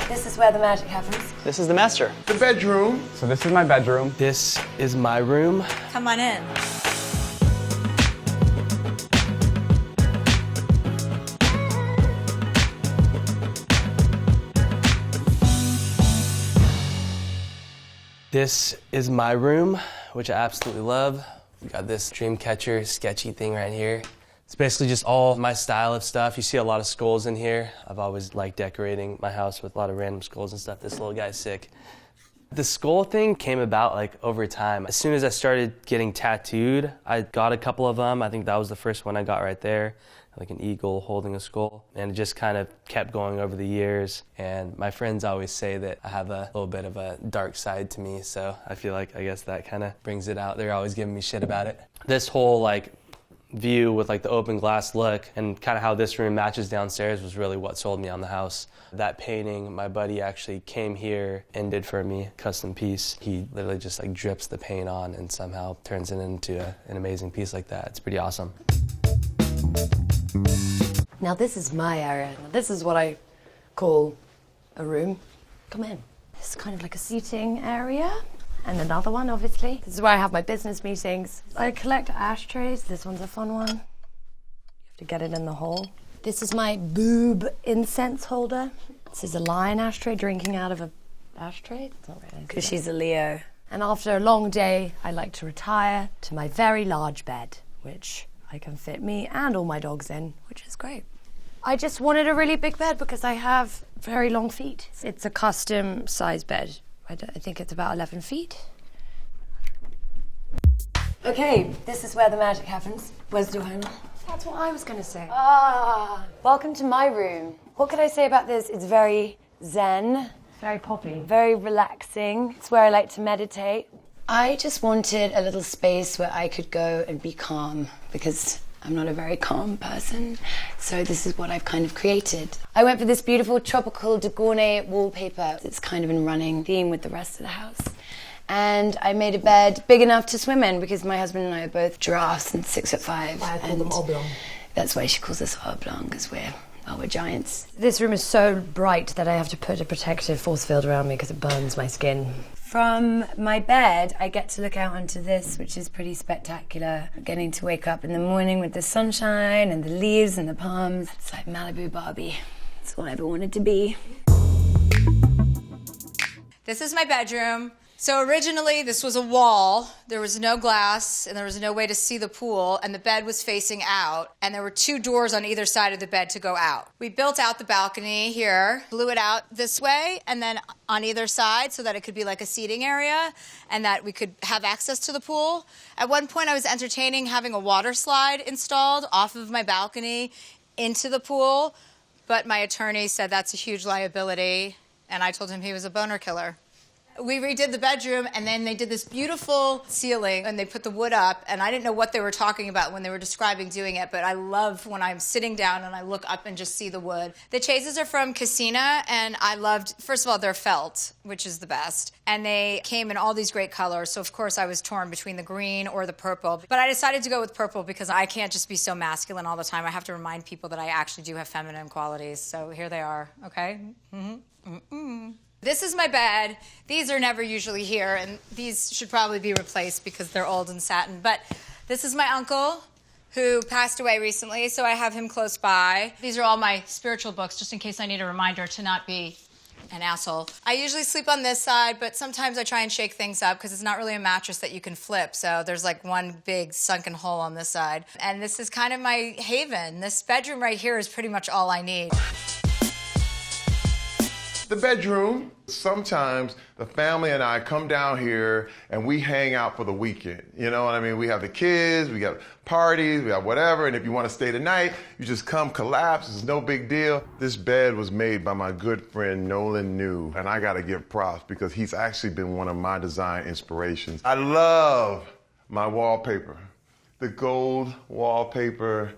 this is where the magic happens. This is the master. The bedroom. So this is my bedroom. This is my room. Come on in. This is my room, which I absolutely love. We got this dream catcher sketchy thing right here. It's basically just all my style of stuff. You see a lot of skulls in here. I've always liked decorating my house with a lot of random skulls and stuff. This little guy's sick. The skull thing came about like over time. As soon as I started getting tattooed, I got a couple of them. I think that was the first one I got right there, like an eagle holding a skull. And it just kind of kept going over the years. And my friends always say that I have a little bit of a dark side to me, so I feel like I guess that kind of brings it out. They're always giving me shit about it. This whole like view with like the open glass look and kind of how this room matches downstairs was really what sold me on the house. That painting, my buddy actually came here and did for me, custom piece. He literally just like drips the paint on and somehow turns it into an amazing piece like that. It's pretty awesome. Now this is my area. Now, this is what I call a room. Come in. It's kind of like a seating area. And another one, obviously. This is where I have my business meetings. I collect ashtrays. This one's a fun one. You have to get it in the hole. This is my boob incense holder. This is a lion ashtray drinking out of a ashtray. It's not really. Because she's a Leo. And after a long day, I like to retire to my very large bed, which I can fit me and all my dogs in, which is great. I just wanted a really big bed because I have very long feet. It's a custom size bed. I think it's about 11 feet. Okay, this is where the magic happens. Where's Johanna? That's what I was going to say. Welcome to my room. What could I say about this? It's very zen. Very poppy. Very relaxing. It's where I like to meditate. I just wanted a little space where I could go and be calm because I'm not a very calm person, so this is what I've kind of created. I went for this beautiful tropical de Gournay wallpaper. It's kind of in running theme with the rest of the house. And I made a bed big enough to swim in because my husband and I are both giraffes and 6'5". I call them oblong. That's why she calls us oblong, because we're giants. This room is so bright that I have to put a protective force field around me because it burns my skin. From my bed, I get to look out onto this, which is pretty spectacular. Getting to wake up in the morning with the sunshine and the leaves and the palms. It's like Malibu Barbie. It's all I ever wanted to be. This is my bedroom. So originally this was a wall. There was no glass and there was no way to see the pool, and the bed was facing out, and there were 2 doors on either side of the bed to go out. We built out the balcony here, blew it out this way and then on either side so that it could be like a seating area and that we could have access to the pool. At one point I was entertaining having a water slide installed off of my balcony into the pool, but my attorney said that's a huge liability, and I told him he was a boner killer. We redid the bedroom, and then they did this beautiful ceiling, and they put the wood up, and I didn't know what they were talking about when they were describing doing it, but I love when I'm sitting down and I look up and just see the wood. The chases are from Casina, and I loved, first of all, they're felt, which is the best, and they came in all these great colors, so of course I was torn between the green or the purple, but I decided to go with purple because I can't just be so masculine all the time. I have to remind people that I actually do have feminine qualities, so here they are, okay? This is my bed. These are never usually here, and these should probably be replaced because they're old and satin. But this is my uncle, who passed away recently, so I have him close by. These are all my spiritual books, just in case I need a reminder to not be an asshole. I usually sleep on this side, but sometimes I try and shake things up because it's not really a mattress that you can flip, so there's like one big sunken hole on this side. And this is kind of my haven. This bedroom right here is pretty much all I need. The bedroom. Sometimes the family and I come down here and we hang out for the weekend. You know what I mean? We have the kids, we got parties, we have whatever, and if you want to stay the night, you just come collapse. It's no big deal. This bed was made by my good friend Nolan New, and I got to give props because he's actually been one of my design inspirations. I love my wallpaper, the gold wallpaper.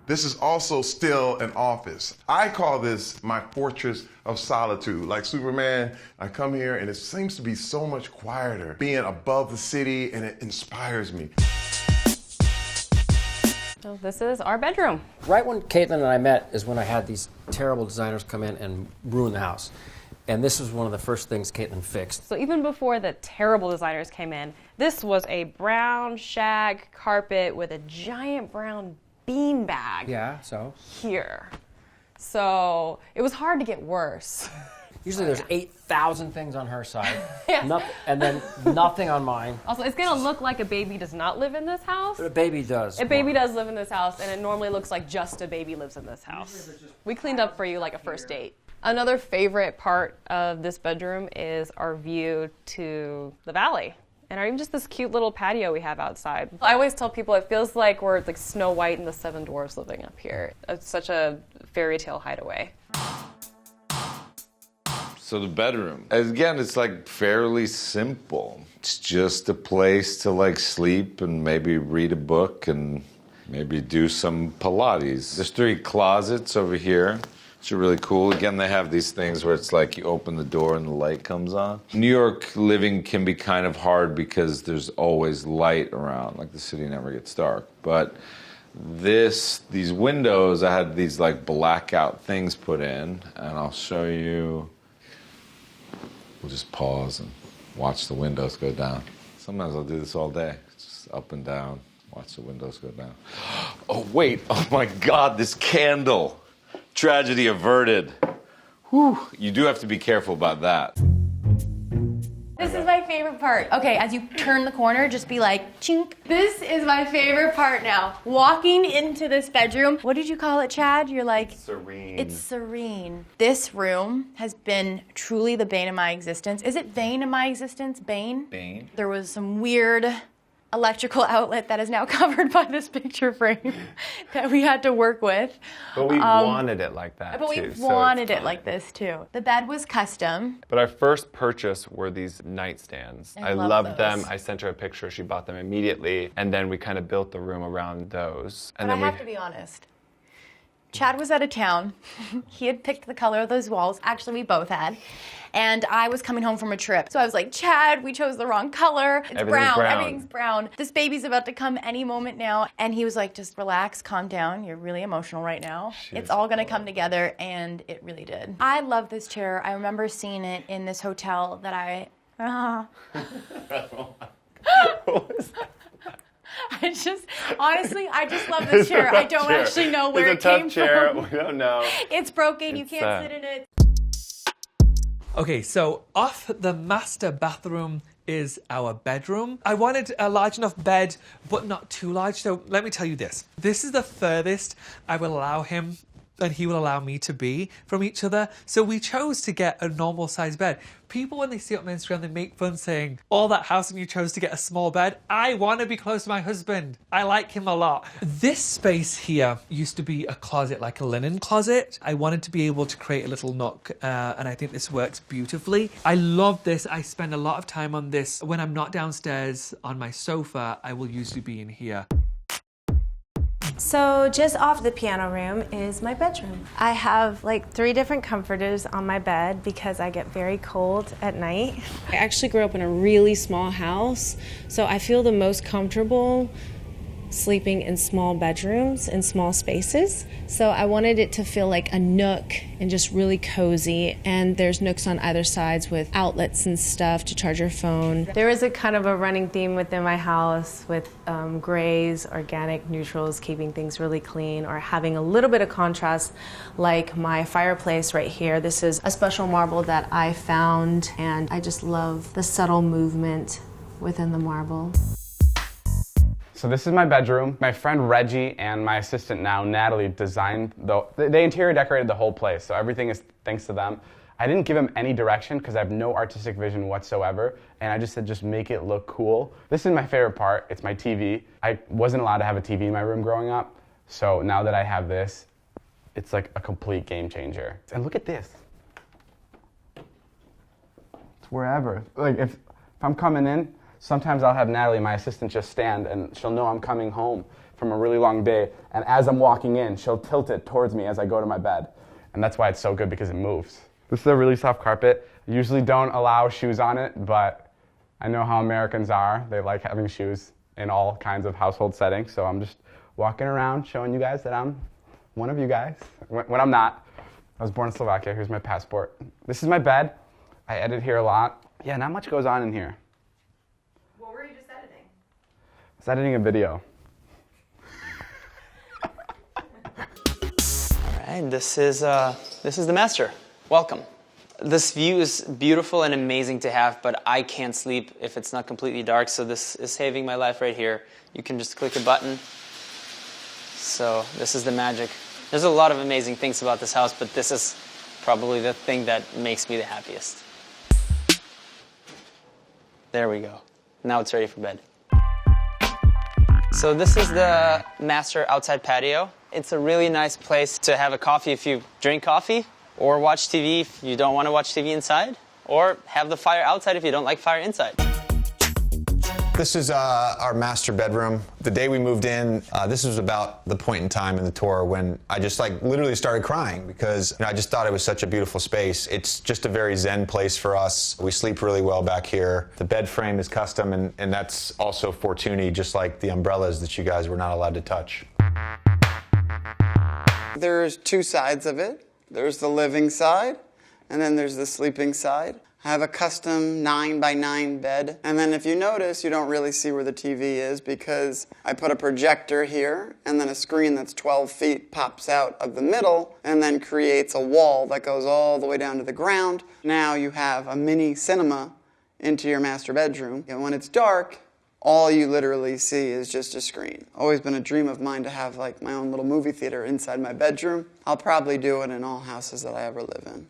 This is also still an office. I call this my fortress of solitude. Like Superman, I come here and it seems to be so much quieter, being above the city, and it inspires me. So this is our bedroom. Right when Caitlin and I met is when I had these terrible designers come in and ruin the house. And this was one of the first things Caitlin fixed. So even before the terrible designers came in, this was a brown shag carpet with a giant brown bean bag. Yeah, so? Here. So it was hard to get worse. Usually there's 8,000 things on her side, Yeah. and then nothing on mine. Also, it's gonna look like a baby does not live in this house. But a baby does. A baby does live in this house, and it normally looks like just a baby lives in this house. We cleaned up for you like a first date. Another favorite part of this bedroom is our view to the valley. And even just this cute little patio we have outside. I always tell people it feels like we're like Snow White and the Seven Dwarfs living up here. It's such a fairy tale hideaway. So the bedroom, again, it's like fairly simple. It's just a place to like sleep and maybe read a book and maybe do some Pilates. There's 3 closets over here. Which are really cool. Again, they have these things where it's like you open the door and the light comes on. New York living can be kind of hard because there's always light around, like the city never gets dark. But these windows, I had these like blackout things put in, and I'll show you. We'll just pause and watch the windows go down. Sometimes I'll do this all day, just up and down, watch the windows go down. Oh wait, oh my God, this candle. Tragedy averted. Whew. You do have to be careful about that. This is my favorite part. Okay, as you turn the corner, just be like, chink. This is my favorite part now. Walking into this bedroom. What did you call it, Chad? You're like... Serene. It's serene. This room has been truly the bane of my existence. Is it bane of my existence? Bane? Bane. There was some weird electrical outlet that is now covered by this picture frame that we had to work with. But we wanted it like that, But too. we wanted it like this, too. The bed was custom. But our first purchase were these nightstands. I love loved those. them. I sent her a picture. She bought them immediately. And then we kind of built the room around those. And But then I have to be honest. Chad was out of town. He had picked the color of those walls. Actually, we both had. And I was coming home from a trip. So I was like, Chad, we chose the wrong color. It's brown. Everything's brown. This baby's about to come any moment now. And he was like, just relax, calm down. You're really emotional right now. It's all going to come together. And it really did. I love this chair. I remember seeing it in this hotel that I... honestly, I just love this chair. I don't actually know where it came from. We don't know. It's broken. You can't sit in it. Okay, so off the master bathroom is our bedroom. I wanted a large enough bed, but not too large. So let me tell you this. This is the furthest I will allow him and he will allow me to be from each other. So we chose to get a normal size bed. People, when they see it on Instagram, they make fun saying, all that house and you chose to get a small bed. I want to be close to my husband. I like him a lot. This space here used to be a closet, like a linen closet. I wanted to be able to create a little nook, and I think this works beautifully. I love this. I spend a lot of time on this. When I'm not downstairs on my sofa, I will usually be in here. So just off the piano room is my bedroom. I have like 3 different comforters on my bed because I get very cold at night. I actually grew up in a really small house, so I feel the most comfortable sleeping in small bedrooms and small spaces. So I wanted it to feel like a nook and just really cozy. And there's nooks on either sides with outlets and stuff to charge your phone. There is a kind of a running theme within my house with grays, organic neutrals, keeping things really clean, or having a little bit of contrast, like my fireplace right here. This is a special marble that I found, and I just love the subtle movement within the marble. So this is my bedroom. My friend Reggie and my assistant now, Natalie, designed they interior decorated the whole place, so everything is thanks to them. I didn't give them any direction because I have no artistic vision whatsoever, and I just said just make it look cool. This is my favorite part. It's my TV. I wasn't allowed to have a TV in my room growing up, so now that I have this, it's like a complete game changer. And look at this. It's wherever. Like if I'm coming in, sometimes I'll have Natalie, my assistant, just stand and she'll know I'm coming home from a really long day. And as I'm walking in, she'll tilt it towards me as I go to my bed. And that's why it's so good, because it moves. This is a really soft carpet. I usually don't allow shoes on it, but I know how Americans are. They like having shoes in all kinds of household settings. So I'm just walking around showing you guys that I'm one of you guys when I'm not. I was born in Slovakia. Here's my passport. This is my bed. I edit here a lot. Yeah, not much goes on in here. What were you just editing? I was editing a video. All right, this is the master. Welcome. This view is beautiful and amazing to have, but I can't sleep if it's not completely dark, so this is saving my life right here. You can just click a button. So this is the magic. There's a lot of amazing things about this house, but this is probably the thing that makes me the happiest. There we go. Now it's ready for bed. So this is the master outside patio. It's a really nice place to have a coffee if you drink coffee, or watch TV if you don't want to watch TV inside, or have the fire outside if you don't like fire inside. This is our master bedroom. The day we moved in, this was about the point in time in the tour when I just literally started crying because I just thought it was such a beautiful space. It's just a very zen place for us. We sleep really well back here. The bed frame is custom, and that's also Fortuny, just like the umbrellas that you guys were not allowed to touch. There's two sides of it. There's the living side, and then there's the sleeping side. I have a custom 9x9 bed, and then if you notice, you don't really see where the TV is because I put a projector here, and then a screen that's 12 feet pops out of the middle, and then creates a wall that goes all the way down to the ground. Now you have a mini cinema into your master bedroom, and when it's dark, all you literally see is just a screen. Always been a dream of mine to have my own little movie theater inside my bedroom. I'll probably do it in all houses that I ever live in.